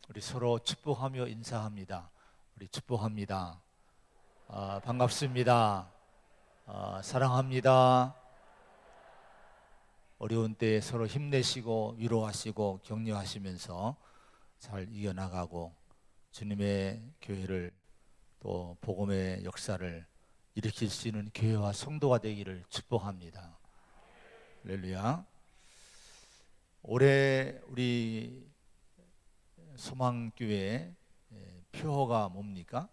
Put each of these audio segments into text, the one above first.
우리 서로 축복하며 인사합니다. 우리 축복합니다. 반갑습니다. 사랑합니다. 어려운 때에 서로 힘내시고 위로하시고 격려하시면서 잘 이겨나가고 주님의 교회를 또 복음의 역사를 일으킬 수 있는 교회와 성도가 되기를 축복합니다. 할렐루야. 올해 우리 소망교회 표어가 뭡니까?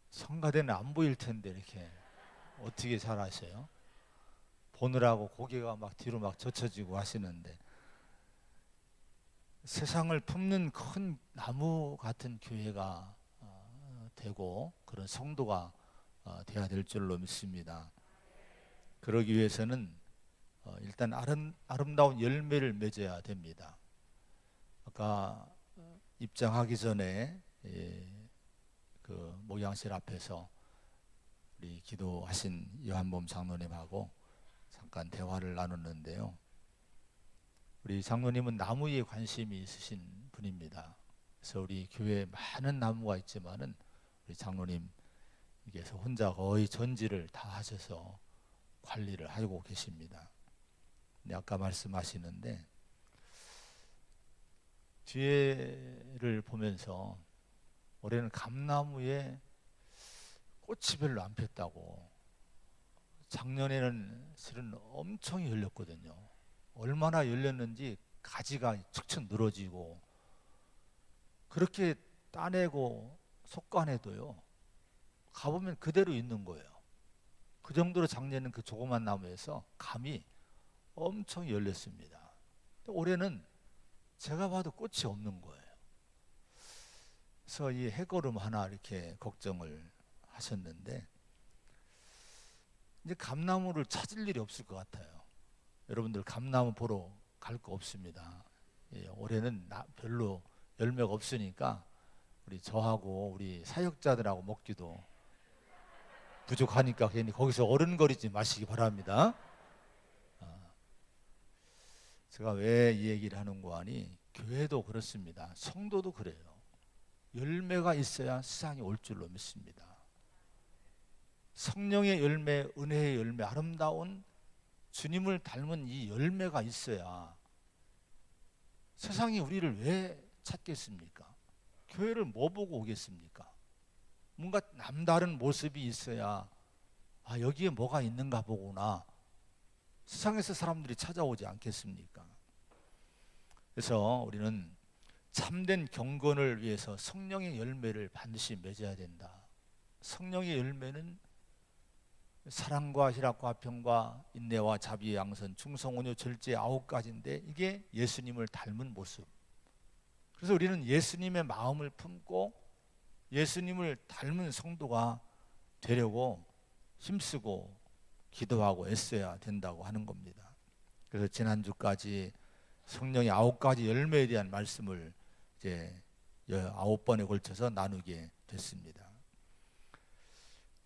성가대는 안 보일 텐데 이렇게 어떻게 잘 아셔요? 보느라고 고개가 막 뒤로 막 젖혀지고 하시는데, 세상을 품는 큰 나무 같은 교회가 되고 그런 성도가 돼야 될 줄로 믿습니다. 그러기 위해서는 일단 아름다운 열매를 맺어야 됩니다. 아까 입장하기 전에 그 목양실 앞에서 우리 기도하신 요한범 장로님하고 잠깐 대화를 나눴는데요. 우리 장로님은 나무에 관심이 있으신 분입니다. 그래서 우리 교회에 많은 나무가 있지만은 우리 장로님께서 혼자 거의 전지를 다 하셔서 관리를 하고 계십니다. 근데 아까 말씀하시는데 뒤에를 보면서 올해는 감나무에 꽃이 별로 안 폈다고. 작년에는 실은 엄청 열렸거든요. 얼마나 열렸는지 가지가 축축 늘어지고, 그렇게 따내고 속간해도요 가보면 그대로 있는 거예요. 그 정도로 작년에는 그 조그만 나무에서 감이 엄청 열렸습니다. 올해는 제가 봐도 꽃이 없는 거예요. 그래서 이 해걸음 하나 이렇게 걱정을 하셨는데, 이제 감나무를 찾을 일이 없을 것 같아요. 여러분들 감나무 보러 갈 거 없습니다. 올해는 별로 열매가 없으니까 우리 저하고 우리 사역자들하고 먹기도 부족하니까 괜히 거기서 어른거리지 마시기 바랍니다. 제가 왜 이 얘기를 하는 거 아니, 교회도 그렇습니다. 성도도 그래요. 열매가 있어야 세상이 올 줄로 믿습니다. 성령의 열매, 은혜의 열매, 아름다운 주님을 닮은 이 열매가 있어야 세상이 우리를 왜 찾겠습니까? 교회를 뭐 보고 오겠습니까? 뭔가 남다른 모습이 있어야 여기에 뭐가 있는가 보구나, 세상에서 사람들이 찾아오지 않겠습니까? 그래서 우리는 참된 경건을 위해서 성령의 열매를 반드시 맺어야 된다. 성령의 열매는 사랑과 희락과 화평과 인내와 자비, 양선, 충성, 온유, 절제 9가지인데 이게 예수님을 닮은 모습. 그래서 우리는 예수님의 마음을 품고 예수님을 닮은 성도가 되려고 힘쓰고 기도하고 애써야 된다고 하는 겁니다. 그래서 지난주까지 성령의 9가지 열매에 대한 말씀을 이제 9번에 걸쳐서 나누게 됐습니다.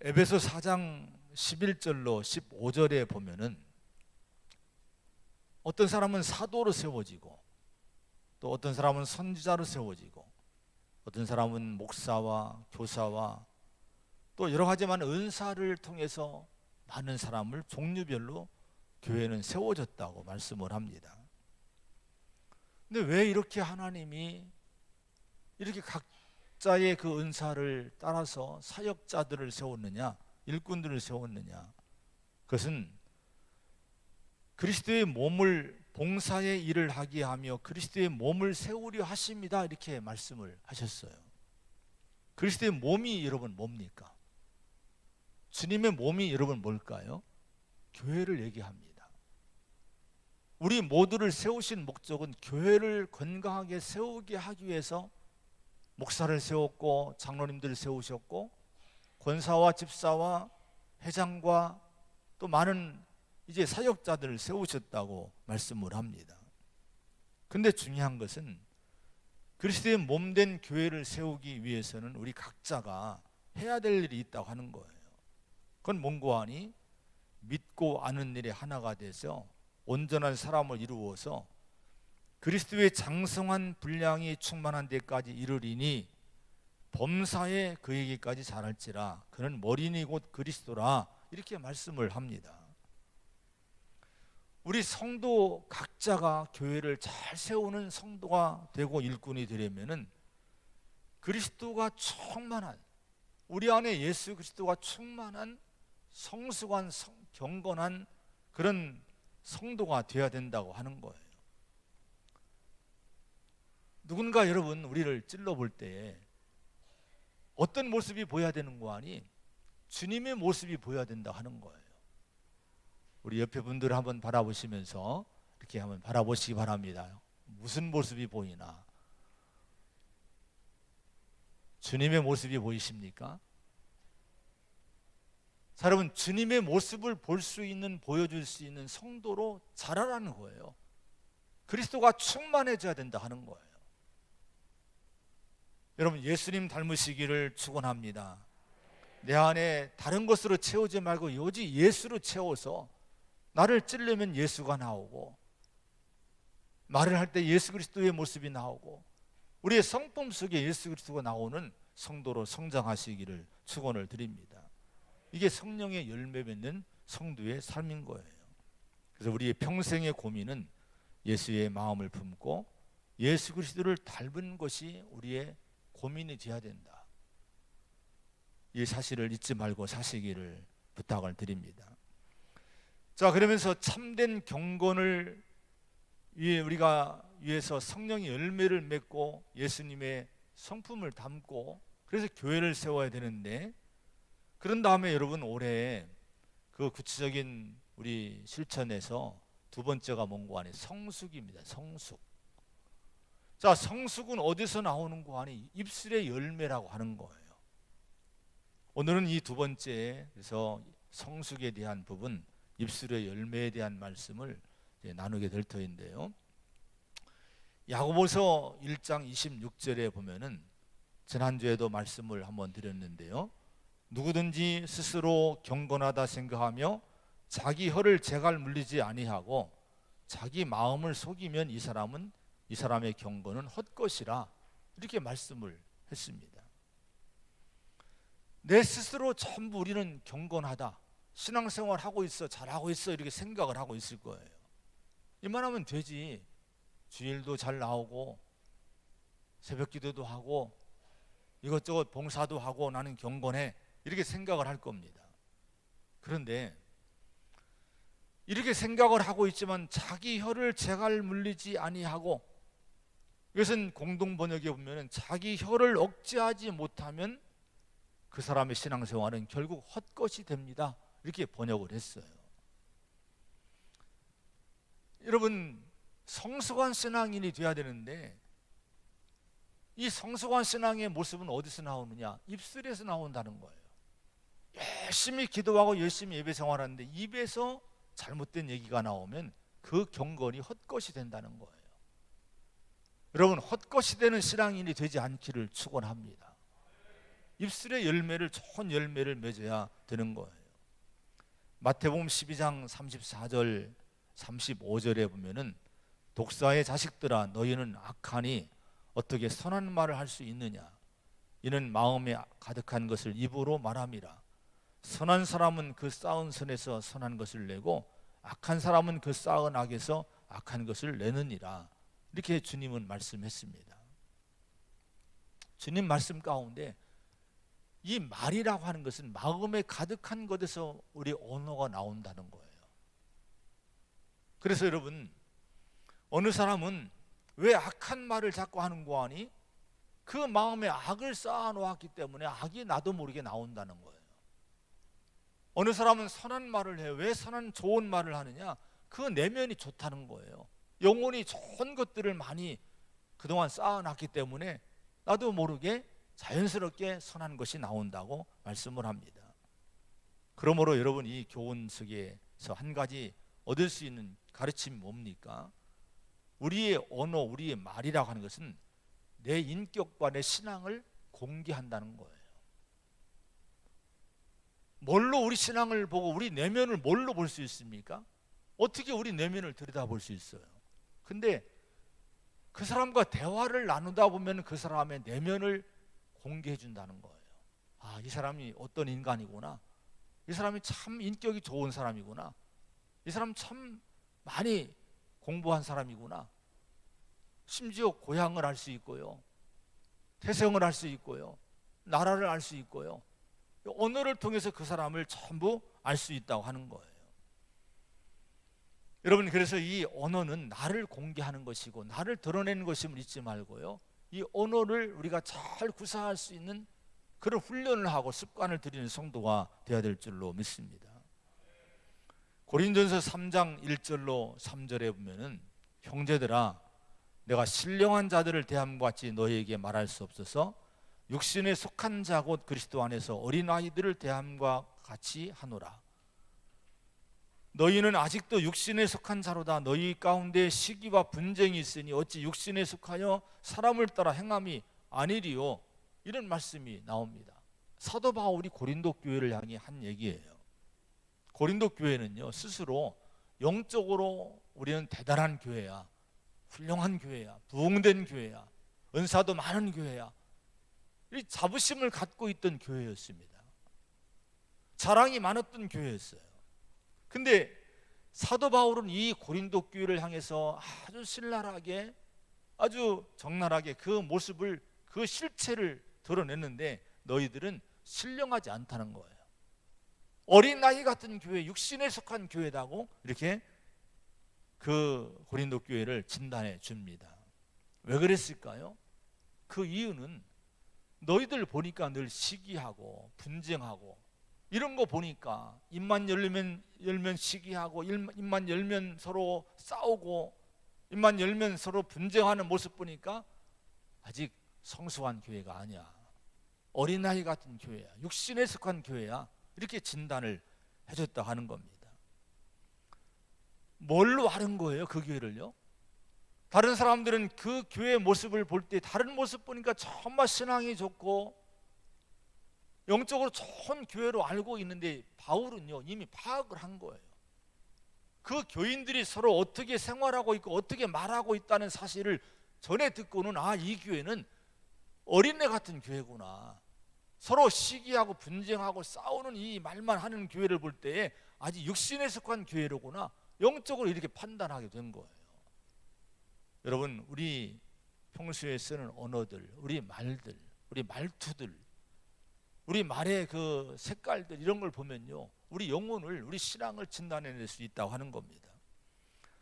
에베소 4장 11절로 15절에 보면은 어떤 사람은 사도로 세워지고, 또 어떤 사람은 선지자로 세워지고, 어떤 사람은 목사와 교사와 또 여러 가지만 은사를 통해서 많은 사람을 종류별로 교회는 세워졌다고 말씀을 합니다. 근데 왜 이렇게 하나님이 이렇게 각자의 그 은사를 따라서 사역자들을 세웠느냐, 일꾼들을 세웠느냐? 그것은 그리스도의 몸을 봉사의 일을 하게 하며 그리스도의 몸을 세우려 하십니다, 이렇게 말씀을 하셨어요. 그리스도의 몸이 여러분 뭡니까? 주님의 몸이 여러분 뭘까요? 교회를 얘기합니다. 우리 모두를 세우신 목적은 교회를 건강하게 세우게 하기 위해서 목사를 세웠고 장로님들을 세우셨고 권사와 집사와 회장과 또 많은 이제 사역자들을 세우셨다고 말씀을 합니다. 근데 중요한 것은 그리스도의 몸된 교회를 세우기 위해서는 우리 각자가 해야 될 일이 있다고 하는 거예요. 그건 뭔고 하니 믿고 아는 일에 하나가 돼서 온전한 사람을 이루어서 그리스도의 장성한 분량이 충만한 데까지 이르리니 범사에 그에게까지 자랄지라. 그는 머리니 곧 그리스도라. 이렇게 말씀을 합니다. 우리 성도 각자가 교회를 잘 세우는 성도가 되고 일꾼이 되려면은 그리스도가 충만한, 우리 안에 예수 그리스도가 충만한 성숙한 경건한 그런 성도가 되어야 된다고 하는 거예요. 누군가 여러분 우리를 찔러볼 때에 어떤 모습이 보여야 되는 거 아니? 주님의 모습이 보여야 된다 하는 거예요. 우리 옆에 분들을 한번 바라보시면서 이렇게 한번 바라보시기 바랍니다. 무슨 모습이 보이나? 주님의 모습이 보이십니까? 자, 여러분, 주님의 모습을 볼 수 있는, 보여줄 수 있는 성도로 자라라는 거예요. 그리스도가 충만해져야 된다 하는 거예요. 여러분, 예수님 닮으시기를 축원합니다. 내 안에 다른 것으로 채우지 말고 오직 예수로 채워서 나를 찌르면 예수가 나오고, 말을 할 때 예수 그리스도의 모습이 나오고, 우리의 성품 속에 예수 그리스도가 나오는 성도로 성장하시기를 축원을 드립니다. 이게 성령의 열매 맺는 성도의 삶인 거예요. 그래서 우리의 평생의 고민은 예수의 마음을 품고 예수 그리스도를 닮은 것이 우리의 고민이 되어야 된다. 이 사실을 잊지 말고 사시기를 부탁을 드립니다. 자, 그러면서 참된 경건을 우리가 위해서 성령의 열매를 맺고 예수님의 성품을 담고 그래서 교회를 세워야 되는데, 그런 다음에 여러분 올해 그 구체적인 우리 실천에서 두 번째가 뭔고 하니 성숙입니다. 성숙. 자, 성숙은 어디서 나오는 거 아니? 입술의 열매라고 하는 거예요. 오늘은 이 두 번째, 그래서 성숙에 대한 부분, 입술의 열매에 대한 말씀을 나누게 될 터인데요. 야고보서 1장 26절에 보면은 지난주에도 말씀을 한번 드렸는데요. 누구든지 스스로 경건하다 생각하며 자기 혀를 재갈 물리지 아니하고 자기 마음을 속이면 이 사람의 경건은 헛것이라. 이렇게 말씀을 했습니다. 내 스스로 전부 우리는 경건하다, 신앙생활 하고 있어, 잘하고 있어, 이렇게 생각을 하고 있을 거예요. 이만하면 되지. 주일도 잘 나오고 새벽 기도도 하고 이것저것 봉사도 하고 나는 경건해, 이렇게 생각을 할 겁니다. 그런데 이렇게 생각을 하고 있지만 자기 혀를 재갈 물리지 아니하고, 이것은 공동 번역에 보면 자기 혀를 억제하지 못하면 그 사람의 신앙생활은 결국 헛것이 됩니다. 이렇게 번역을 했어요. 여러분, 성숙한 신앙인이 되어야 되는데 이 성숙한 신앙의 모습은 어디서 나오느냐? 입술에서 나온다는 거예요. 열심히 기도하고 열심히 예배 생활하는데 입에서 잘못된 얘기가 나오면 그 경건이 헛것이 된다는 거예요. 여러분, 헛것이 되는 신앙인이 되지 않기를 축원합니다. 입술의 열매를, 좋은 열매를 맺어야 되는 거예요. 마태복음 12장 34절 35절에 보면은 독사의 자식들아 너희는 악하니 어떻게 선한 말을 할 수 있느냐? 이는 마음에 가득한 것을 입으로 말함이라. 선한 사람은 그 쌓은 선에서 선한 것을 내고 악한 사람은 그 쌓은 악에서 악한 것을 내느니라. 이렇게 주님은 말씀했습니다. 주님 말씀 가운데 이 말이라고 하는 것은 마음에 가득한 것에서 우리 언어가 나온다는 거예요. 그래서 여러분, 어느 사람은 왜 악한 말을 자꾸 하는 거 아니? 그 마음에 악을 쌓아놓았기 때문에 악이 나도 모르게 나온다는 거예요. 어느 사람은 선한 말을 해요. 왜 선한 좋은 말을 하느냐? 그 내면이 좋다는 거예요. 영혼이 좋은 것들을 많이 그동안 쌓아놨기 때문에 나도 모르게 자연스럽게 선한 것이 나온다고 말씀을 합니다. 그러므로 여러분, 이 교훈 속에서 한 가지 얻을 수 있는 가르침이 뭡니까? 우리의 언어, 우리의 말이라고 하는 것은 내 인격과 내 신앙을 공개한다는 거예요. 뭘로 우리 신앙을 보고 우리 내면을 뭘로 볼 수 있습니까? 어떻게 우리 내면을 들여다볼 수 있어요? 근데 그 사람과 대화를 나누다 보면 그 사람의 내면을 공개해 준다는 거예요. 아, 이 사람이 어떤 인간이구나. 이 사람이 참 인격이 좋은 사람이구나. 이 사람 참 많이 공부한 사람이구나. 심지어 고향을 알 수 있고요, 태생을 알 수 있고요, 나라를 알 수 있고요, 언어를 통해서 그 사람을 전부 알 수 있다고 하는 거예요. 여러분, 그래서 이 언어는 나를 공개하는 것이고 나를 드러내는 것임을 잊지 말고요, 이 언어를 우리가 잘 구사할 수 있는 그런 훈련을 하고 습관을 들이는 성도가 되어야 될 줄로 믿습니다. 고린도전서 3장 1절로 3절에 보면은, 형제들아, 내가 신령한 자들을 대함과 같이 너희에게 말할 수 없어서 육신에 속한 자 곧 그리스도 안에서 어린아이들을 대함과 같이 하노라. 너희는 아직도 육신에 속한 자로다. 너희 가운데 시기와 분쟁이 있으니 어찌 육신에 속하여 사람을 따라 행함이 아니리요. 이런 말씀이 나옵니다. 사도 바울이 고린도 교회를 향해 한 얘기예요. 고린도 교회는요, 스스로 영적으로 우리는 대단한 교회야, 훌륭한 교회야, 부흥된 교회야, 은사도 많은 교회야, 이 자부심을 갖고 있던 교회였습니다. 자랑이 많았던 교회였어요. 근데 사도 바울은 이 고린도 교회를 향해서 아주 신랄하게, 아주 적나라하게 그 모습을, 그 실체를 드러냈는데 너희들은 신령하지 않다는 거예요. 어린아이 같은 교회, 육신에 속한 교회다고 이렇게 그 고린도 교회를 진단해 줍니다. 왜 그랬을까요? 그 이유는 너희들 보니까 늘 시기하고 분쟁하고 이런 거 보니까, 입만 열면 시기하고, 입만 열면 서로 싸우고, 입만 열면 서로 분쟁하는 모습 보니까 아직 성숙한 교회가 아니야, 어린아이 같은 교회야, 육신에 속한 교회야, 이렇게 진단을 해줬다 하는 겁니다. 뭘로 아는 거예요, 그 교회를요? 다른 사람들은 그 교회의 모습을 볼 때 다른 모습 보니까 정말 신앙이 좋고 영적으로 좋은 교회로 알고 있는데, 바울은요 이미 파악을 한 거예요. 그 교인들이 서로 어떻게 생활하고 있고 어떻게 말하고 있다는 사실을 전에 듣고는, 아, 이 교회는 어린애 같은 교회구나, 서로 시기하고 분쟁하고 싸우는 이 말만 하는 교회를 볼 때에 아직 육신에 속한 교회로구나, 영적으로 이렇게 판단하게 된 거예요. 여러분, 우리 평소에 쓰는 언어들, 우리 말들, 우리 말투들, 우리 말의 그 색깔들, 이런 걸 보면요, 우리 영혼을, 우리 신앙을 진단해낼 수 있다고 하는 겁니다.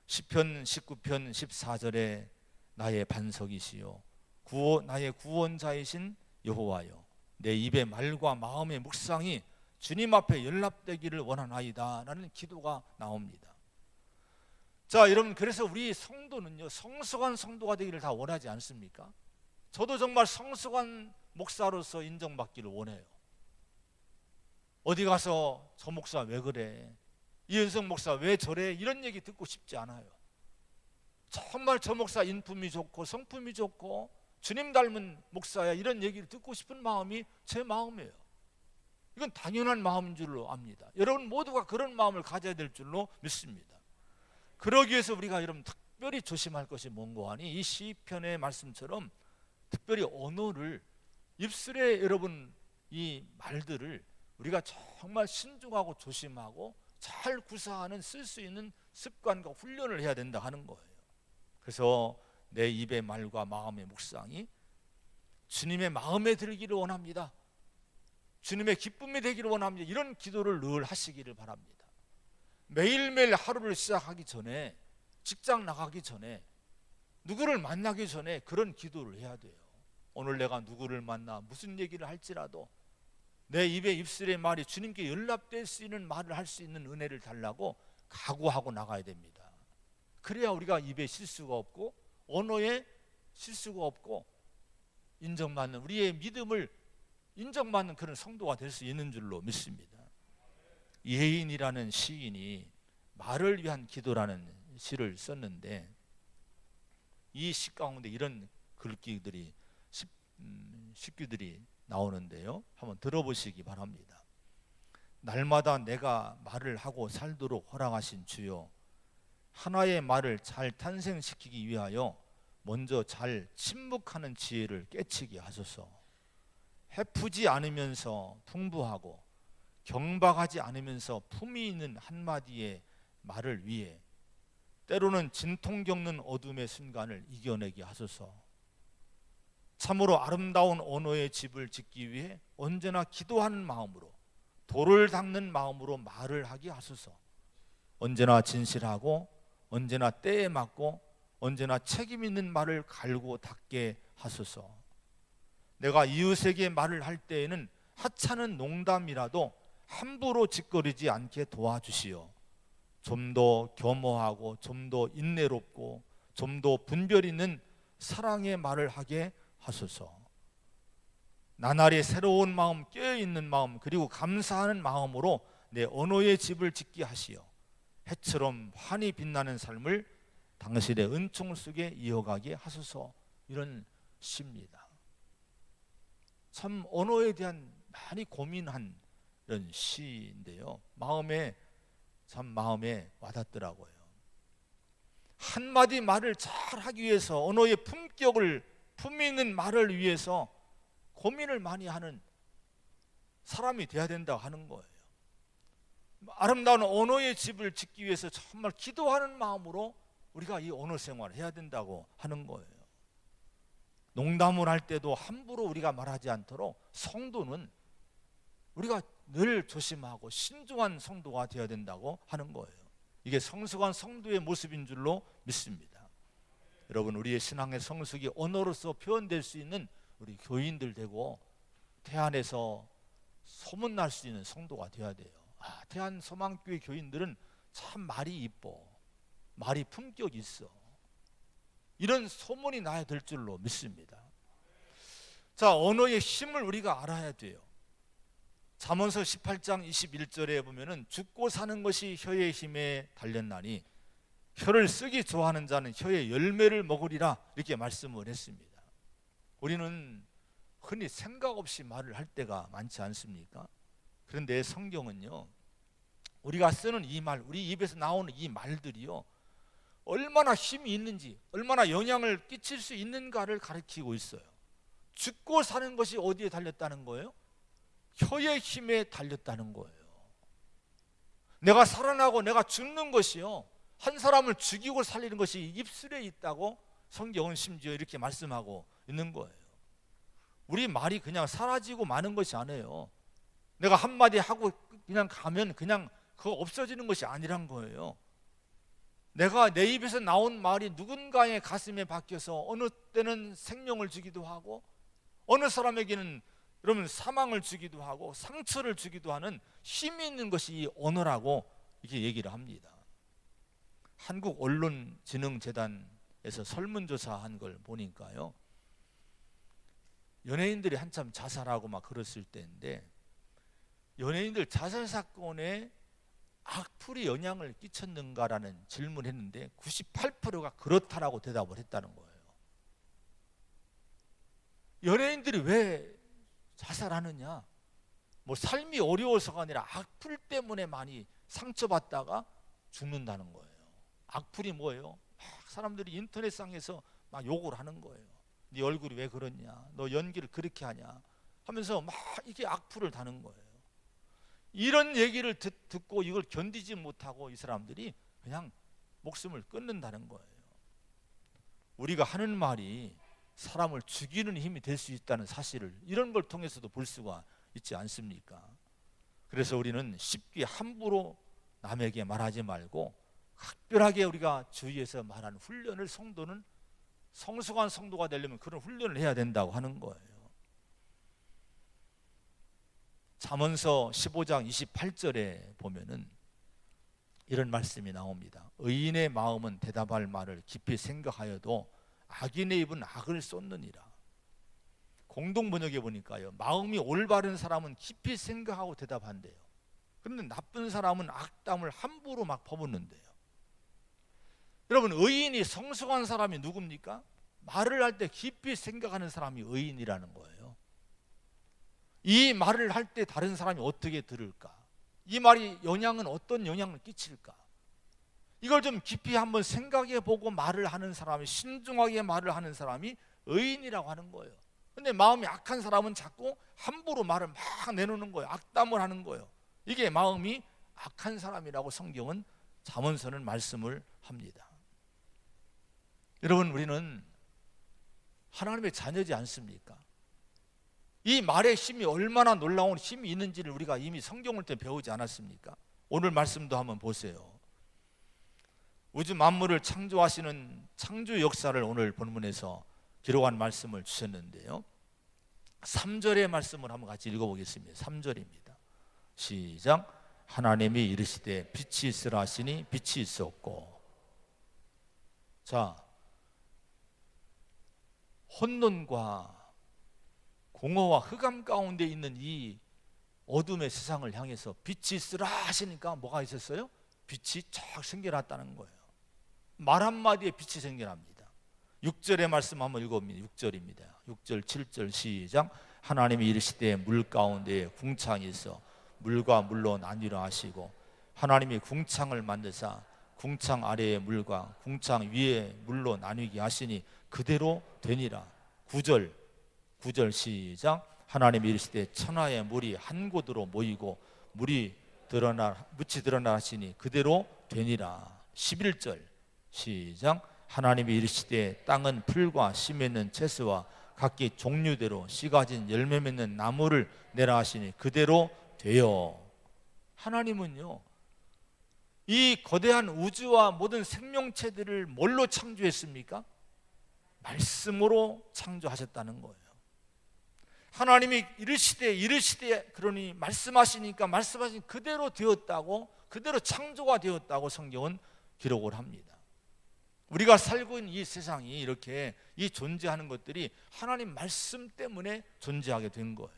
시편 19편 14절에 나의 반석이시요 나의 구원자이신 여호와여, 내 입의 말과 마음의 묵상이 주님 앞에 연락되기를 원하나이다 라는 기도가 나옵니다. 자, 여러분, 그래서 우리 성도는요, 성숙한 성도가 되기를 다 원하지 않습니까? 저도 정말 성숙한 목사로서 인정받기를 원해요. 어디 가서 저 목사 왜 그래, 이은성 목사 왜 저래, 이런 얘기 듣고 싶지 않아요. 정말 저 목사 인품이 좋고 성품이 좋고 주님 닮은 목사야, 이런 얘기를 듣고 싶은 마음이 제 마음이에요. 이건 당연한 마음인 줄로 압니다. 여러분 모두가 그런 마음을 가져야 될 줄로 믿습니다. 그러기 위해서 우리가 여러분 특별히 조심할 것이 뭔고 하니, 이 시편의 말씀처럼 특별히 언어를, 입술에 여러분 이 말들을 우리가 정말 신중하고 조심하고 잘 구사하는, 쓸 수 있는 습관과 훈련을 해야 된다 하는 거예요. 그래서 내 입의 말과 마음의 묵상이 주님의 마음에 들기를 원합니다, 주님의 기쁨이 되기를 원합니다, 이런 기도를 늘 하시기를 바랍니다. 매일매일 하루를 시작하기 전에, 직장 나가기 전에, 누구를 만나기 전에 그런 기도를 해야 돼요. 오늘 내가 누구를 만나 무슨 얘기를 할지라도 내 입에, 입술의 말이 주님께 연락될 수 있는 말을 할 수 있는 은혜를 달라고 각오하고 나가야 됩니다. 그래야 우리가 입에 실수가 없고 언어에 실수가 없고 인정받는, 우리의 믿음을 인정받는 그런 성도가 될 수 있는 줄로 믿습니다. 예인이라는 시인이 말을 위한 기도라는 시를 썼는데, 이 시 가운데 이런 글귀들이, 식규들이 나오는데요, 한번 들어보시기 바랍니다. 날마다 내가 말을 하고 살도록 허락하신 주여, 하나의 말을 잘 탄생시키기 위하여 먼저 잘 침묵하는 지혜를 깨치게 하소서. 해프지 않으면서 풍부하고 경박하지 않으면서 품위 있는 한마디의 말을 위해 때로는 진통 겪는 어둠의 순간을 이겨내게 하소서. 참으로 아름다운 언어의 집을 짓기 위해 언제나 기도하는 마음으로, 돌을 닦는 마음으로 말을 하게 하소서. 언제나 진실하고 언제나 때에 맞고 언제나 책임 있는 말을 갈고 닦게 하소서. 내가 이웃에게 말을 할 때에는 하찮은 농담이라도 함부로 짓거리지 않게 도와주시오. 좀 더 겸허하고 좀 더 인내롭고 좀 더 분별 있는 사랑의 말을 하게 하소서. 나날이 새로운 마음, 깨어있는 마음, 그리고 감사하는 마음으로 내 언어의 집을 짓게 하시어 해처럼 환히 빛나는 삶을 당신의 은총 속에 이어가게 하소서. 이런 시입니다. 참 언어에 대한 많이 고민한 이런 시인데요, 마음에 와닿더라고요. 한마디 말을 잘 하기 위해서, 언어의 품위 있는 말을 위해서 고민을 많이 하는 사람이 돼야 된다고 하는 거예요. 아름다운 언어의 집을 짓기 위해서 정말 기도하는 마음으로 우리가 이 언어 생활을 해야 된다고 하는 거예요. 농담을 할 때도 함부로 우리가 말하지 않도록 성도는 우리가 늘 조심하고 신중한 성도가 되어야 된다고 하는 거예요. 이게 성숙한 성도의 모습인 줄로 믿습니다. 여러분, 우리의 신앙의 성숙이 언어로서 표현될 수 있는 우리 교인들 되고 태안에서 소문날 수 있는 성도가 되어야 돼요. 태안 소망교회 교인들은 참 말이 이뻐, 말이 품격 있어, 이런 소문이 나야 될 줄로 믿습니다. 자, 언어의 힘을 우리가 알아야 돼요. 잠언서 18장 21절에 보면은 죽고 사는 것이 혀의 힘에 달렸나니 혀를 쓰기 좋아하는 자는 혀의 열매를 먹으리라, 이렇게 말씀을 했습니다. 우리는 흔히 생각 없이 말을 할 때가 많지 않습니까? 그런데 성경은요, 우리가 쓰는 이 말, 우리 입에서 나오는 이 말들이요, 얼마나 힘이 있는지, 얼마나 영향을 끼칠 수 있는가를 가르치고 있어요. 죽고 사는 것이 어디에 달렸다는 거예요? 혀의 힘에 달렸다는 거예요. 내가 살아나고 내가 죽는 것이요, 한 사람을 죽이고 살리는 것이 입술에 있다고 성경은 심지어 이렇게 말씀하고 있는 거예요. 우리 말이 그냥 사라지고 마는 것이 아니에요. 내가 한마디 하고 그냥 가면 그냥 그거 없어지는 것이 아니란 거예요. 내가 내 입에서 나온 말이 누군가의 가슴에 박혀서 어느 때는 생명을 주기도 하고 어느 사람에게는 여러분 사망을 주기도 하고 상처를 주기도 하는 힘이 있는 것이 이 언어라고 이렇게 얘기를 합니다. 한국언론진흥재단에서 설문조사한 걸 보니까요, 연예인들이 한참 자살하고 막 그랬을 때인데 연예인들 자살 사건에 악플이 영향을 끼쳤는가라는 질문을 했는데 98%가 그렇다라고 대답을 했다는 거예요. 연예인들이 왜 자살하느냐? 뭐 삶이 어려워서가 아니라 악플 때문에 많이 상처받다가 죽는다는 거예요. 악플이 뭐예요? 막 사람들이 인터넷상에서 막 욕을 하는 거예요. 네 얼굴이 왜 그렇냐? 너 연기를 그렇게 하냐? 하면서 막 이게 악플을 다는 거예요. 이런 얘기를 듣고 이걸 견디지 못하고 이 사람들이 그냥 목숨을 끊는다는 거예요. 우리가 하는 말이 사람을 죽이는 힘이 될 수 있다는 사실을 이런 걸 통해서도 볼 수가 있지 않습니까? 그래서 우리는 쉽게 함부로 남에게 말하지 말고 각별하게 우리가 주위에서 말하는 훈련을, 성도는 성숙한 성도가 되려면 그런 훈련을 해야 된다고 하는 거예요. 잠언서 15장 28절에 보면은 이런 말씀이 나옵니다. 의인의 마음은 대답할 말을 깊이 생각하여도 악인의 입은 악을 쏟느니라. 공동번역에 보니까요, 마음이 올바른 사람은 깊이 생각하고 대답한대요. 그런데 나쁜 사람은 악담을 함부로 막 퍼붓는데요. 여러분, 의인이 성숙한 사람이 누굽니까? 말을 할 때 깊이 생각하는 사람이 의인이라는 거예요. 이 말을 할 때 다른 사람이 어떻게 들을까? 이 말이 영향은 어떤 영향을 끼칠까? 이걸 좀 깊이 한번 생각해 보고 말을 하는 사람이, 신중하게 말을 하는 사람이 의인이라고 하는 거예요. 근데 마음이 악한 사람은 자꾸 함부로 말을 막 내놓는 거예요. 악담을 하는 거예요. 이게 마음이 악한 사람이라고 성경은 잠언서는 말씀을 합니다. 여러분, 우리는 하나님의 자녀지 않습니까? 이 말의 힘이 얼마나 놀라운 힘이 있는지를 우리가 이미 성경을 때 배우지 않았습니까? 오늘 말씀도 한번 보세요. 우주 만물을 창조하시는 창조 역사를 오늘 본문에서 기록한 말씀을 주셨는데요, 3절의 말씀을 한번 같이 읽어보겠습니다. 3절입니다. 시작. 하나님이 이르시되 빛이 있으라 하시니 빛이 있었고. 자, 혼돈과 공허와 흑암 가운데 있는 이 어둠의 세상을 향해서 빛이 있으라 하시니까 뭐가 있었어요? 빛이 쫙 생겨났다는 거예요. 말 한마디에 빛이 생겨납니다. 6절의 말씀 한번 읽어봅니다. 6절입니다. 6절 7절 시작. 하나님이 이르시되 물 가운데에 궁창이 있어 물과 물로 나뉘라 하시고 하나님이 궁창을 만드사 궁창 아래의 물과 궁창 위의 물로 나뉘게 하시니 그대로 되니라. 9절 시작. 하나님이 이르시되 천하의 물이 한 곳으로 모이고 물이 드러나 하시니 그대로 되니라. 11절 시작. 하나님이 이르시되 땅은 풀과 씨 맺는 채소와 각기 종류대로 씨 가진 열매 맺는 나무를 내라 하시니 그대로 되어. 하나님은요, 이 거대한 우주와 모든 생명체들을 뭘로 창조했습니까? 말씀으로 창조하셨다는 거예요. 하나님이 이르시되 그러니 말씀하시니까 말씀하신 그대로 되었다고, 그대로 창조가 되었다고 성경은 기록을 합니다. 우리가 살고 있는 이 세상이 이렇게 이 존재하는 것들이 하나님 말씀 때문에 존재하게 된 거예요.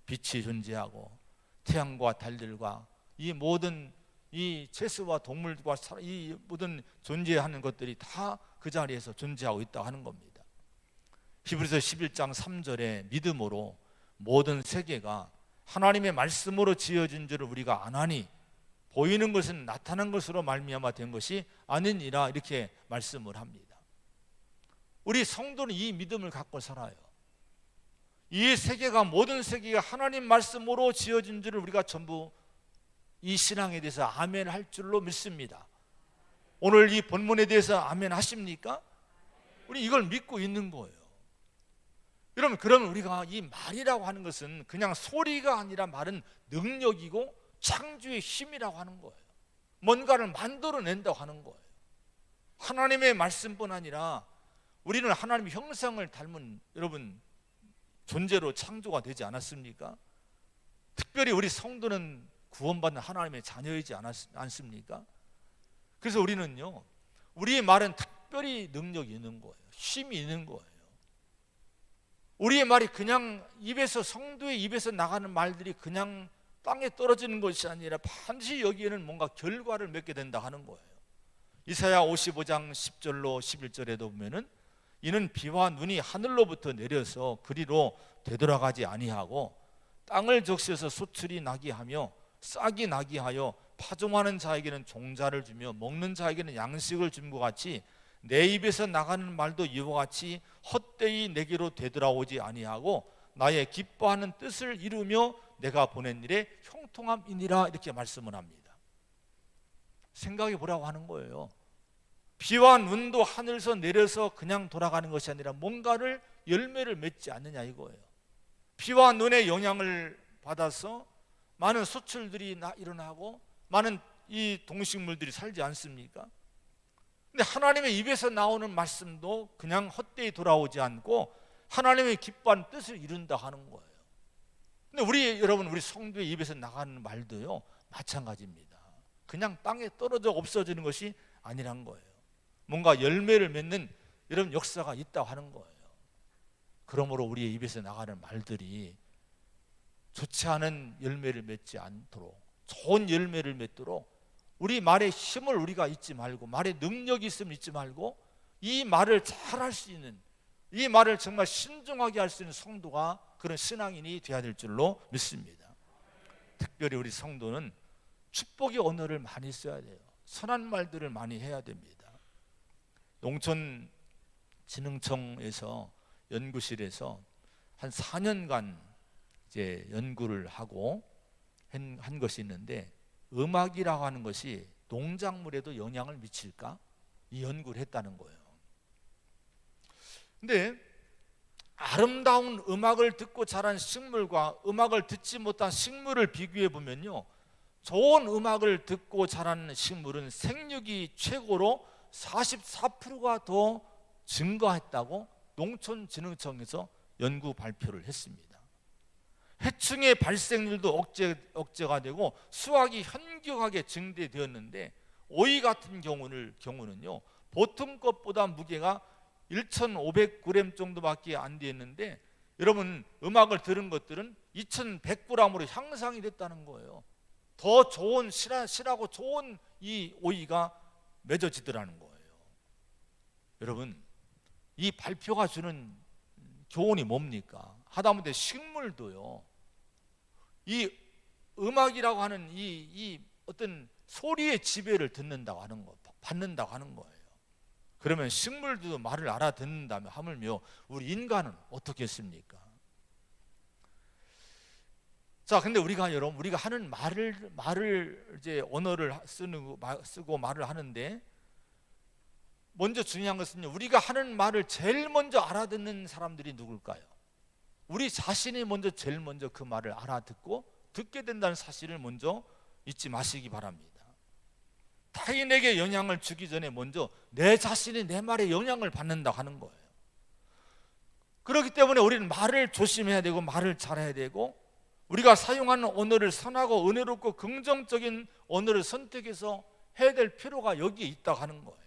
빛이 존재하고 태양과 달들과 이 모든 이 채소와 동물과 이 모든 존재하는 것들이 다 그 자리에서 존재하고 있다고 하는 겁니다. 히브리서 11장 3절에 믿음으로 모든 세계가 하나님의 말씀으로 지어진 줄을 우리가 아나니 보이는 것은 나타난 것으로 말미암아 된 것이 아니니라, 이렇게 말씀을 합니다. 우리 성도는 이 믿음을 갖고 살아요. 이 세계가, 모든 세계가 하나님 말씀으로 지어진 줄을 우리가 전부 이 신앙에 대해서 아멘 할 줄로 믿습니다. 오늘 이 본문에 대해서 아멘 하십니까? 우리 이걸 믿고 있는 거예요. 여러분, 그러면 우리가 이 말이라고 하는 것은 그냥 소리가 아니라 말은 능력이고 창조의 힘이라고 하는 거예요. 뭔가를 만들어낸다고 하는 거예요. 하나님의 말씀뿐 아니라 우리는 하나님의 형상을 닮은 여러분 존재로 창조가 되지 않았습니까? 특별히 우리 성도는 구원받는 하나님의 자녀이지 않습니까? 그래서 우리는요, 우리의 말은 특별히 능력이 있는 거예요. 힘이 있는 거예요. 우리의 말이 그냥 입에서, 성도의 입에서 나가는 말들이 그냥 땅에 떨어지는 것이 아니라 반드시 여기에는 뭔가 결과를 맺게 된다 하는 거예요. 이사야 55장 10절로 11절에도 보면은 이는 비와 눈이 하늘로부터 내려서 그리로 되돌아가지 아니하고 땅을 적셔서 소출이 나게 하며 싹이 나게 하여 파종하는 자에게는 종자를 주며 먹는 자에게는 양식을 준 것 같이 내 입에서 나가는 말도 이와 같이 헛되이 내게로 되돌아오지 아니하고 나의 기뻐하는 뜻을 이루며 내가 보낸 일에 형통함이니라, 이렇게 말씀을 합니다. 생각해 보라고 하는 거예요. 비와 눈도 하늘에서 내려서 그냥 돌아가는 것이 아니라 뭔가를 열매를 맺지 않느냐 이거예요. 비와 눈의 영향을 받아서 많은 소출들이 일어나고 많은 이 동식물들이 살지 않습니까? 근데 하나님의 입에서 나오는 말씀도 그냥 헛되이 돌아오지 않고 하나님의 기뻐하는 뜻을 이룬다 하는 거예요. 근데 여러분, 우리 성도의 입에서 나가는 말도요 마찬가지입니다. 그냥 땅에 떨어져 없어지는 것이 아니란 거예요. 뭔가 열매를 맺는 이런 역사가 있다고 하는 거예요. 그러므로 우리의 입에서 나가는 말들이 좋지 않은 열매를 맺지 않도록, 좋은 열매를 맺도록 우리 말의 힘을 우리가 잊지 말고, 말의 능력이 있으면 잊지 말고, 이 말을 잘 할 수 있는, 이 말을 정말 신중하게 할 수 있는 성도가 그런 신앙인이 되어야 될 줄로 믿습니다. 특별히 우리 성도는 축복의 언어를 많이 써야 돼요. 선한 말들을 많이 해야 됩니다. 농촌진흥청에서 연구실에서 한 4년간 이제 연구를 하고 한 것이 있는데, 음악이라고 하는 것이 농작물에도 영향을 미칠까? 이 연구를 했다는 거예요. 근데 아름다운 음악을 듣고 자란 식물과 음악을 듣지 못한 식물을 비교해 보면요, 좋은 음악을 듣고 자라는 식물은 생육이 최고로 44%가 더 증가했다고 농촌진흥청에서 연구 발표를 했습니다. 해충의 발생률도 억제가 되고 수확이 현격하게 증대되었는데, 오이 같은 경우는요, 보통 것보다 무게가 1,500g 정도밖에 안 되었는데, 여러분 음악을 들은 것들은 2,100g으로 향상이 됐다는 거예요. 더 좋은 실하고 좋은 이 오이가 맺어지더라는 거예요. 여러분, 이 발표가 주는 교훈이 뭡니까? 하다못해 식물도요, 이 음악이라고 하는 이 어떤 소리의 지배를 듣는다고 하는 거, 받는다고 하는 거예요. 그러면 식물도 말을 알아듣는다면 하물며 우리 인간은 어떻겠습니까? 자, 근데 우리가 하는 말을 이제 언어를 쓰고 말을 하는데, 먼저 중요한 것은요, 우리가 하는 말을 제일 먼저 알아듣는 사람들이 누굴까요? 우리 자신이 제일 먼저 그 말을 알아듣고 듣게 된다는 사실을 먼저 잊지 마시기 바랍니다. 타인에게 영향을 주기 전에 먼저 내 자신이 내 말에 영향을 받는다고 하는 거예요. 그렇기 때문에 우리는 말을 조심해야 되고 말을 잘해야 되고, 우리가 사용하는 언어를 선하고 은혜롭고 긍정적인 언어를 선택해서 해야 될 필요가 여기에 있다고 하는 거예요.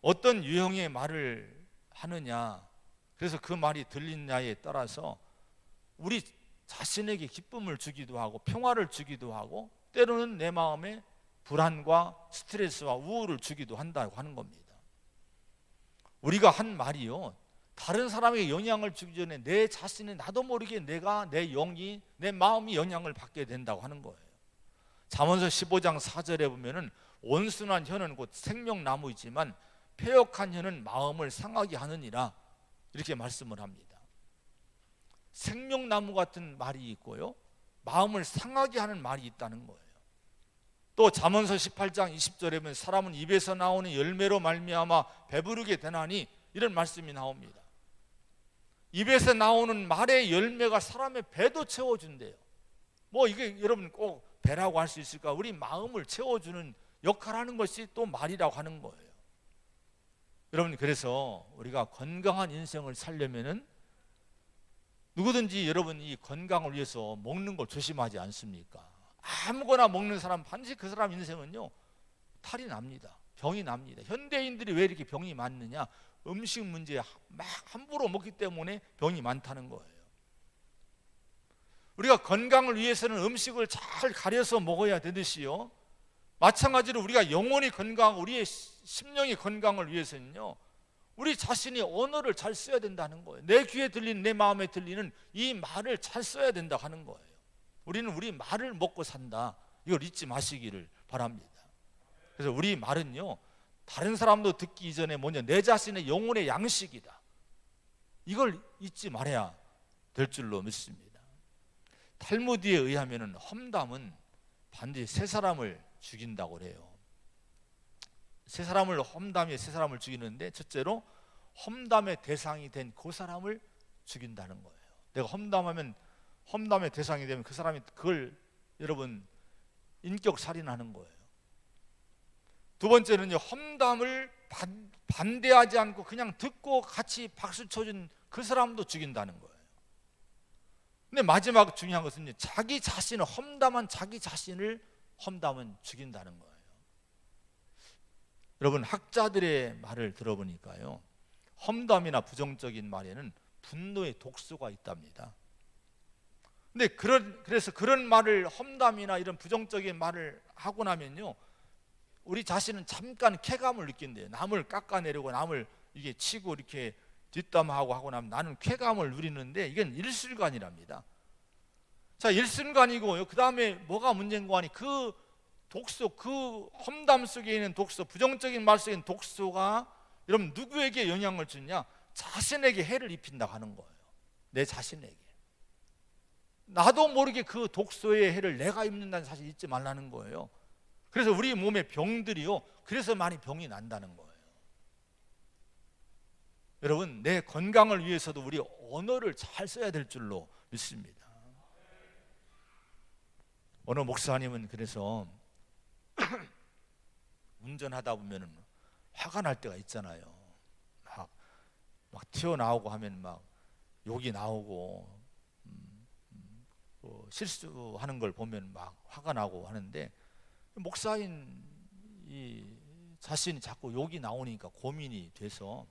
어떤 유형의 말을 하느냐, 그래서 그 말이 들리느냐에 따라서 우리 자신에게 기쁨을 주기도 하고 평화를 주기도 하고, 때로는 내 마음에 불안과 스트레스와 우울을 주기도 한다고 하는 겁니다. 우리가 한 말이요, 다른 사람에게 영향을 주기 전에 내 자신이 나도 모르게 내 영이, 내 마음이 영향을 받게 된다고 하는 거예요. 잠언서 15장 4절에 보면은 온순한 혀는 곧 생명나무이지만 패역한 혀는 마음을 상하게 하느니라, 이렇게 말씀을 합니다. 생명나무 같은 말이 있고요, 마음을 상하게 하는 말이 있다는 거예요. 또 잠언서 18장 20절에 보면 사람은 입에서 나오는 열매로 말미암아 배부르게 되나니, 이런 말씀이 나옵니다. 입에서 나오는 말의 열매가 사람의 배도 채워준대요. 이게 여러분 꼭 배라고 할 수 있을까? 우리 마음을 채워주는 역할을 하는 것이 또 말이라고 하는 거예요. 여러분, 그래서 우리가 건강한 인생을 살려면은 누구든지 여러분 이 건강을 위해서 먹는 걸 조심하지 않습니까? 아무거나 먹는 사람 반드시 그 사람 인생은요 탈이 납니다. 병이 납니다. 현대인들이 왜 이렇게 병이 많느냐? 음식 문제 막 함부로 먹기 때문에 병이 많다는 거예요. 우리가 건강을 위해서는 음식을 잘 가려서 먹어야 되듯이요, 마찬가지로 우리가 영혼이 건강, 우리의 심령의 건강을 위해서는요, 우리 자신이 언어를 잘 써야 된다는 거예요. 내 귀에 들리는, 내 마음에 들리는 이 말을 잘 써야 된다고 하는 거예요. 우리는 우리 말을 먹고 산다, 이걸 잊지 마시기를 바랍니다. 그래서 우리 말은요, 다른 사람도 듣기 이전에 먼저 내 자신의 영혼의 양식이다, 이걸 잊지 말아야 될 줄로 믿습니다. 탈무드에 의하면 험담은 반드시 세 사람을 죽인다고 그래요. 험담이 세 사람을 죽이는데, 첫째로 험담의 대상이 된 그 사람을 죽인다는 거예요. 내가 험담의 대상이 되면 그 사람이 그걸 여러분 인격 살인하는 거예요. 두 번째는요, 험담을 반대하지 않고 그냥 듣고 같이 박수 쳐준 그 사람도 죽인다는 거예요. 근데 마지막 중요한 것은요, 험담은 죽인다는 거예요. 여러분, 학자들의 말을 들어보니까요, 험담이나 부정적인 말에는 분노의 독소가 있답니다. 근데 그래서 그런 말을, 험담이나 이런 부정적인 말을 하고 나면요, 우리 자신은 잠깐 쾌감을 느낀대요. 남을 깎아내리고 남을 이게 치고 이렇게 뒷담화하고 하고 나면 나는 쾌감을 누리는데, 이건 일순간이랍니다. 자, 일순간이고요. 그 다음에 뭐가 문제인가 하니 그 독소, 그 험담 속에 있는 독소, 부정적인 말 속에 있는 독소가 여러분 누구에게 영향을 주냐? 자신에게 해를 입힌다고 하는 거예요. 내 자신에게. 나도 모르게 그 독소의 해를 내가 입는다는 사실 잊지 말라는 거예요. 그래서 우리 몸의 병들이요, 그래서 많이 병이 난다는 거예요. 여러분, 내 건강을 위해서도 우리 언어를 잘 써야 될 줄로 믿습니다. 어느 목사님은 그래서 운전하다 보면 화가 날 때가 있잖아요. 막 튀어나오고 하면 막 욕이 나오고 실수하는 걸 보면 막 화가 나고 하는데, 목사인 이 자신이 자꾸 욕이 나오니까 고민이 돼서,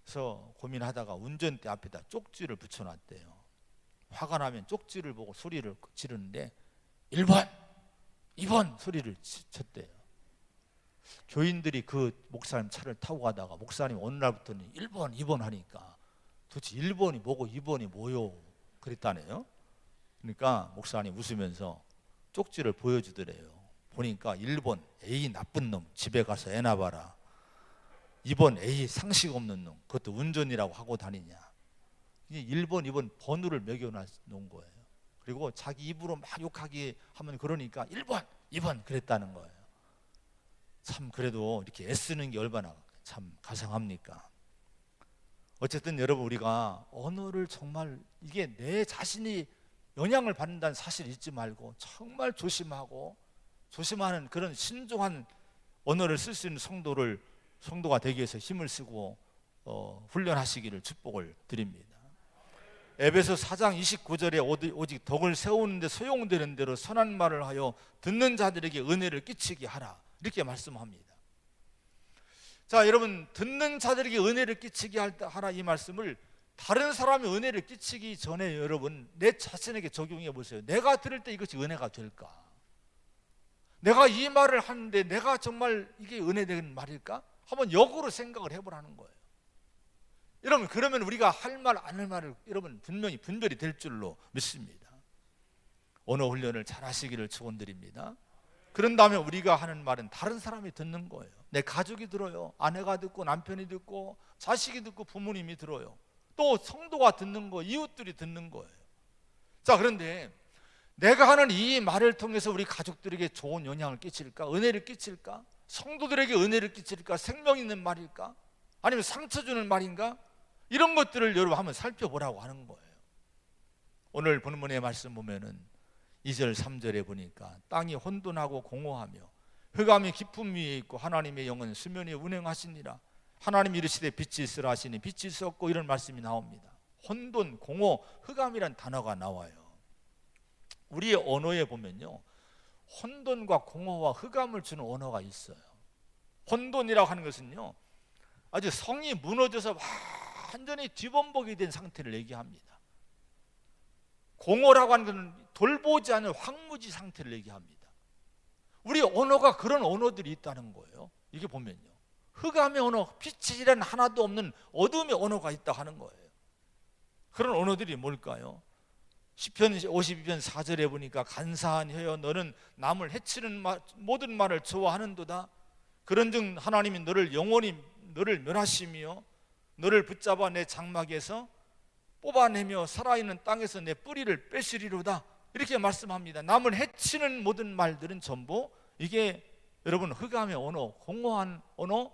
그래서 고민하다가 운전대 앞에다 쪽지를 붙여놨대요. 화가 나면 쪽지를 보고 소리를 지르는데 1번, 2번 소리를 쳤대요. 교인들이 그 목사님 차를 타고 가다가 목사님 어느 날부터는 1번, 2번 하니까 도대체 1번이 뭐고 2번이 뭐요? 그랬다네요. 그러니까 목사님 웃으면서 쪽지를 보여주더래요. 보니까 1번 에이 나쁜 놈 집에 가서 애나 봐라. 2번 에이 상식 없는 놈 그것도 운전이라고 하고 다니냐. 1번, 2번 번호를 매겨놓은 거예요. 그리고 자기 입으로 막 욕하기 하면 그러니까 1번, 2번 그랬다는 거예요. 참 그래도 이렇게 애쓰는 게 얼마나 참 가상합니까? 어쨌든 여러분, 우리가 언어를 정말 이게 내 자신이 영향을 받는다는 사실 잊지 말고 정말 조심하는 그런 신중한 언어를 쓸 수 있는 성도가 되기 위해서 힘을 쓰고 훈련하시기를 축복을 드립니다. 에베소 4장 29절에 오직 덕을 세우는데 소용되는 대로 선한 말을 하여 듣는 자들에게 은혜를 끼치게 하라, 이렇게 말씀합니다. 자, 여러분, 듣는 자들에게 은혜를 끼치게 하라, 이 말씀을 다른 사람이 은혜를 끼치기 전에 여러분 내 자신에게 적용해 보세요. 내가 들을 때 이것이 은혜가 될까? 내가 이 말을 하는데 내가 정말 이게 은혜된 말일까? 한번 역으로 생각을 해보라는 거예요. 여러분, 그러면 우리가 할 말 안 할 말을 여러분 분명히 분별이 될 줄로 믿습니다. 언어 훈련을 잘 하시기를 축원드립니다. 그런 다음에 우리가 하는 말은 다른 사람이 듣는 거예요. 내 가족이 들어요. 아내가 듣고 남편이 듣고 자식이 듣고 부모님이 들어요. 또 성도가 듣는 거, 이웃들이 듣는 거예요. 자, 그런데 내가 하는 이 말을 통해서 우리 가족들에게 좋은 영향을 끼칠까? 은혜를 끼칠까? 성도들에게 은혜를 끼칠까? 생명 있는 말일까? 아니면 상처 주는 말인가? 이런 것들을 여러분 한번 살펴보라고 하는 거예요. 오늘 본문의 말씀 보면은 2절 3절에 보니까 땅이 혼돈하고 공허하며 흑암이 깊음 위에 있고 하나님의 영은 수면 위에 운행하시니라. 하나님이 이르시되 빛이 있으라 하시니 빛이 있었고, 이런 말씀이 나옵니다. 혼돈, 공허, 흑암이란 단어가 나와요. 우리의 언어에 보면요, 혼돈과 공허와 흑암을 주는 언어가 있어요. 혼돈이라고 하는 것은요, 아주 성이 무너져서 완전히 뒤범벅이 된 상태를 얘기합니다. 공허라고 하는 것은 돌보지 않은 황무지 상태를 얘기합니다. 우리 언어가 그런 언어들이 있다는 거예요. 이게 보면요, 흑암의 언어, 빛이란 하나도 없는 어둠의 언어가 있다 하는 거예요. 그런 언어들이 뭘까요? 시편 52편 4절에 보니까 간사한 혀여 너는 남을 해치는 모든 말을 좋아하는도다. 그런즉 하나님이 너를 영원히 너를 멸하시며 너를 붙잡아 내 장막에서 뽑아내며 살아있는 땅에서 내 뿌리를 빼시리로다, 이렇게 말씀합니다. 남을 해치는 모든 말들은 전부 이게 여러분 흑암의 언어, 공허한 언어,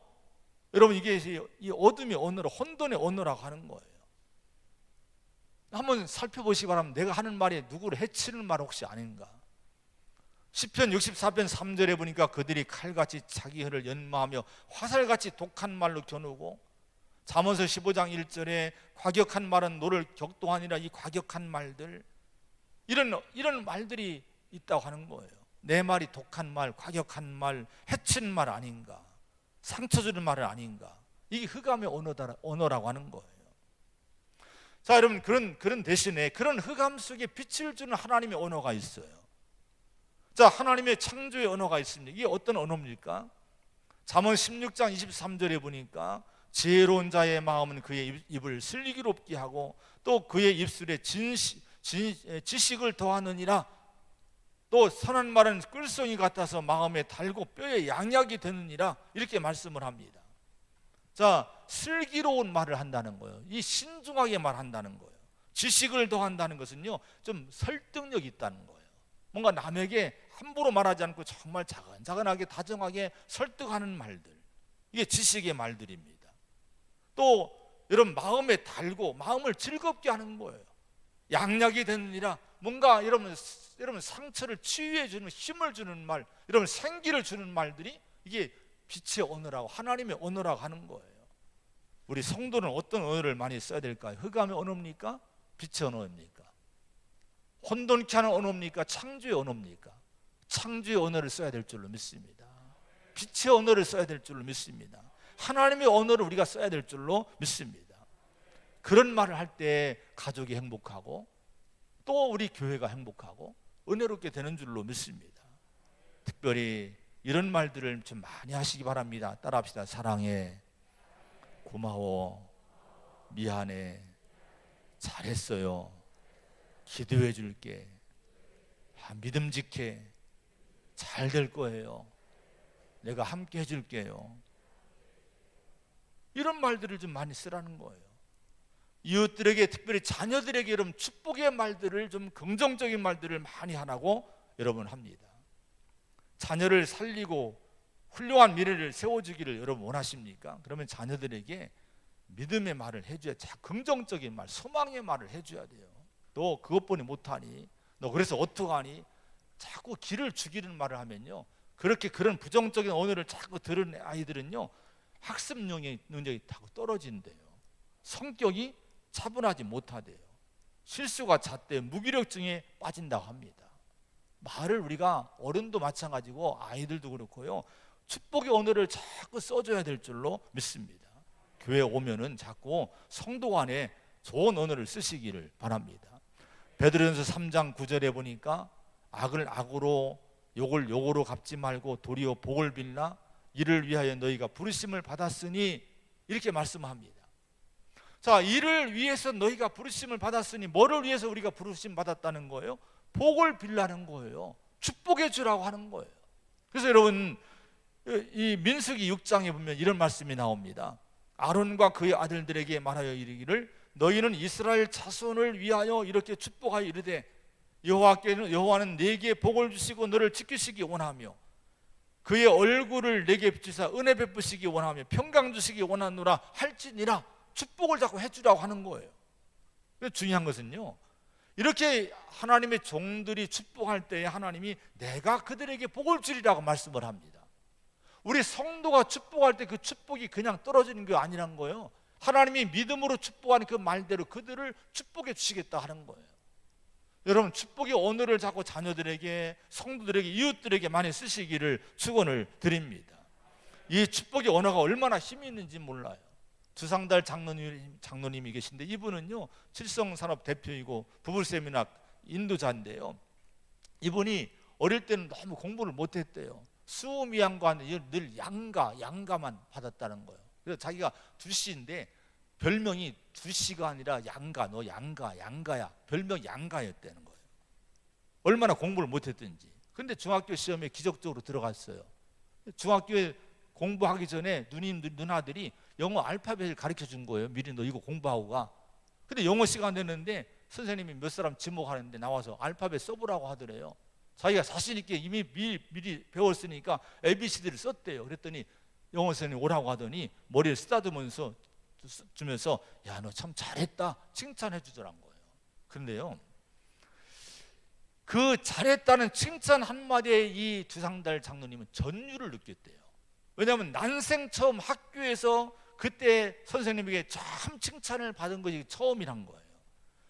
여러분 이게 이 어둠의 언어로 혼돈의 언어라고 하는 거예요. 한번 살펴보시기 바랍니다. 내가 하는 말이 누구를 해치는 말 혹시 아닌가? 시편 64편 3절에 보니까 그들이 칼같이 자기 혀를 연마하며 화살같이 독한 말로 겨누고, 잠언서 15장 1절에 과격한 말은 노를 격동하니라, 이 과격한 말들, 이런 말들이 있다고 하는 거예요. 내 말이 독한 말, 과격한 말, 해치는 말 아닌가? 상처 주는 말은 아닌가? 이게 흑암의 언어라고 하는 거예요. 자, 여러분, 그런 대신에 그런 흑암 속에 빛을 주는 하나님의 언어가 있어요. 자, 하나님의 창조의 언어가 있습니다. 이게 어떤 언어입니까? 잠언 16장 23절에 보니까 지혜로운 자의 마음은 그의 입을 슬기롭게 하고 또 그의 입술에 지식을 더하느니라. 또 선한 말은 끌송이 같아서 마음에 달고 뼈에 양약이 되느니라. 이렇게 말씀을 합니다. 자, 슬기로운 말을 한다는 거예요. 이 신중하게 말한다는 거예요. 지식을 더한다는 것은요, 좀 설득력이 있다는 거예요. 뭔가 남에게 함부로 말하지 않고 정말 차근차근하게 다정하게 설득하는 말들, 이게 지식의 말들입니다. 또 여러분, 마음에 달고 마음을 즐겁게 하는 거예요. 양약이 되느니라. 뭔가 여러분 상처를 치유해 주는, 힘을 주는 말, 여러분 생기를 주는 말들이 이게 빛의 언어라고, 하나님의 언어라고 하는 거예요. 우리 성도는 어떤 언어를 많이 써야 될까요? 흑암의 언어입니까? 빛의 언어입니까? 혼돈케 하는 언어입니까? 창조의 언어입니까? 창조의 언어를 써야 될 줄로 믿습니다. 빛의 언어를 써야 될 줄로 믿습니다. 하나님의 언어를 우리가 써야 될 줄로 믿습니다. 그런 말을 할 때 가족이 행복하고 또 우리 교회가 행복하고 은혜롭게 되는 줄로 믿습니다. 특별히 이런 말들을 좀 많이 하시기 바랍니다. 따라합시다. 사랑해, 고마워, 미안해, 잘했어요, 기도해 줄게, 믿음직해, 잘 될 거예요, 내가 함께 해줄게요. 이런 말들을 좀 많이 쓰라는 거예요. 이웃들에게, 특별히 자녀들에게 여러분 축복의 말들을, 좀 긍정적인 말들을 많이 하라고 여러분 합니다. 자녀를 살리고 훌륭한 미래를 세워주기를 여러분 원하십니까? 그러면 자녀들에게 믿음의 말을 해줘야, 긍정적인 말, 소망의 말을 해줘야 돼요. 너 그것뿐이 못하니, 너 그래서 어떡하니, 자꾸 길을 죽이는 말을 하면요, 그렇게 그런 부정적인 언어를 자꾸 들은 아이들은요, 학습 능력이 다 떨어진대요. 성격이 차분하지 못하대요. 실수가 잦대, 무기력증에 빠진다고 합니다. 말을 우리가, 어른도 마찬가지고 아이들도 그렇고요, 축복의 언어를 자꾸 써줘야 될 줄로 믿습니다. 교회 오면은 자꾸 성도 간에 좋은 언어를 쓰시기를 바랍니다. 베드로전서 3장 9절에 보니까 악을 악으로 욕을 욕으로 갚지 말고 도리어 복을 빌라. 이를 위하여 너희가 부르심을 받았으니, 이렇게 말씀합니다. 자, 이를 위해서 너희가 부르심을 받았으니, 뭐를 위해서 우리가 부르심 받았다는 거예요? 복을 빌라는 거예요. 축복해 주라고 하는 거예요. 그래서 여러분, 이 민수기 6장에 보면 이런 말씀이 나옵니다. 아론과 그의 아들들에게 말하여 이르기를, 너희는 이스라엘 자손을 위하여 이렇게 축복하여 이르되, 여호와는 내게 복을 주시고 너를 지키시기 원하며 그의 얼굴을 내게 비추사 은혜 베푸시기 원하며 평강 주시기 원하노라 할지니라. 축복을 자꾸 해주라고 하는 거예요. 중요한 것은요, 이렇게 하나님의 종들이 축복할 때에 하나님이 내가 그들에게 복을 주리라고 말씀을 합니다. 우리 성도가 축복할 때 그 축복이 그냥 떨어지는 게 아니란 거예요. 하나님이 믿음으로 축복하는 그 말대로 그들을 축복해 주시겠다 하는 거예요. 여러분, 축복의 언어를 자꾸 자녀들에게, 성도들에게, 이웃들에게 많이 쓰시기를 축원을 드립니다. 이 축복의 언어가 얼마나 힘이 있는지 몰라요. 주상달 장로님이 계신데, 이분은요 칠성산업 대표이고 부부세미나 인도자인데요, 이분이 어릴 때는 너무 공부를 못했대요. 수미양과 늘 양가만 받았다는 거예요. 그래서 자기가 두씨인데 별명이 두씨가 아니라 양가, 너 양가야, 별명 양가였다는 거예요. 얼마나 공부를 못했든지. 근데 중학교 시험에 기적적으로 들어갔어요. 중학교에 공부하기 전에 누나들이 영어 알파벳을 가르쳐 준 거예요. 미리 너 이거 공부하고 가. 근데 영어 시간 됐는데 선생님이 몇 사람 지목하는데 나와서 알파벳 써보라고 하더래요. 자기가 자신 있게 이미 미리 배웠으니까 ABCD를 썼대요. 그랬더니 영어 선생님이 오라고 하더니 머리를 쓰다듬으면서 주면서, 야, 너 참 잘했다, 칭찬해 주더란 거예요. 그런데요, 그 잘했다는 칭찬 한마디에 이 주상달 장로님은 전율을 느꼈대요. 왜냐하면 난생 처음 학교에서 그때 선생님에게 참 칭찬을 받은 것이 처음이란 거예요.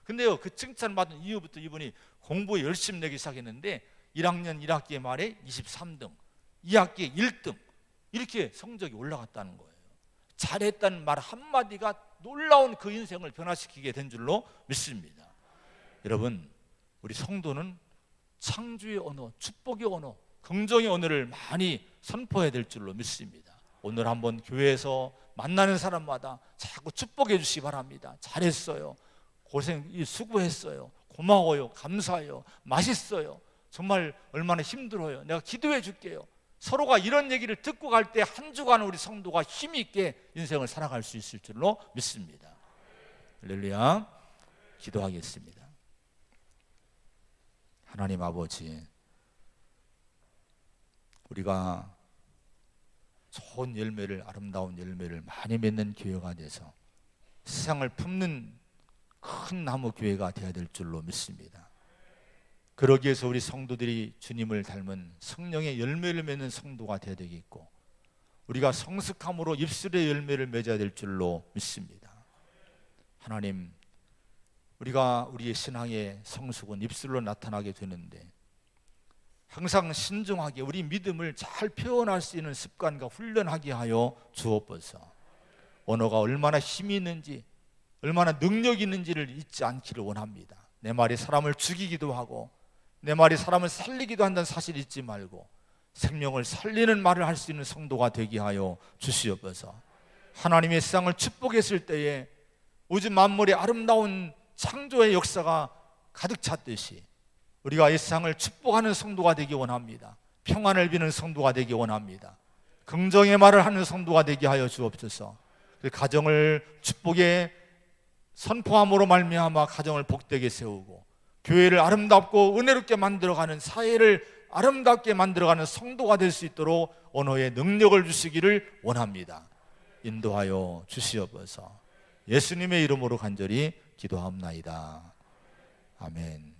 근데요, 그 칭찬 받은 이후부터 이분이 공부에 열심히 내기 시작했는데 1학년 1학기 말에 23등, 2학기에 1등, 이렇게 성적이 올라갔다는 거예요. 잘했다는 말 한마디가 놀라운 그 인생을 변화시키게 된 줄로 믿습니다. 여러분, 우리 성도는 창조의 언어, 축복의 언어, 긍정의 언어를 많이 선포해야 될 줄로 믿습니다. 오늘 한번 교회에서 만나는 사람마다 자꾸 축복해 주시기 바랍니다. 잘했어요, 수고했어요, 고마워요, 감사해요, 맛있어요, 정말 얼마나 힘들어요, 내가 기도해 줄게요. 서로가 이런 얘기를 듣고 갈 때 한 주간 우리 성도가 힘 있게 인생을 살아갈 수 있을 줄로 믿습니다. 할렐루야. 기도하겠습니다. 하나님 아버지, 우리가 좋은 열매를, 아름다운 열매를 많이 맺는 교회가 돼서 세상을 품는 큰 나무 교회가 되어야 될 줄로 믿습니다. 그러기 위해서 우리 성도들이 주님을 닮은 성령의 열매를 맺는 성도가 되어야 되겠고, 우리가 성숙함으로 입술의 열매를 맺어야 될 줄로 믿습니다. 하나님, 우리가 우리의 신앙의 성숙은 입술로 나타나게 되는데 항상 신중하게 우리 믿음을 잘 표현할 수 있는 습관과 훈련하게 하여 주옵소서. 언어가 얼마나 힘이 있는지, 얼마나 능력이 있는지를 잊지 않기를 원합니다. 내 말이 사람을 죽이기도 하고 내 말이 사람을 살리기도 한다는 사실 잊지 말고 생명을 살리는 말을 할 수 있는 성도가 되게 하여 주시옵소서. 하나님의 세상을 축복했을 때에 우주 만물의 아름다운 창조의 역사가 가득 찼듯이 우리가 이 세상을 축복하는 성도가 되기 원합니다. 평안을 비는 성도가 되기 원합니다. 긍정의 말을 하는 성도가 되게 하여 주옵소서. 그 가정을 축복의 선포함으로 말미암아 가정을 복되게 세우고 교회를 아름답고 은혜롭게 만들어가는, 사회를 아름답게 만들어가는 성도가 될 수 있도록 언어의 능력을 주시기를 원합니다. 인도하여 주시옵소서. 예수님의 이름으로 간절히 기도합나이다. 아멘.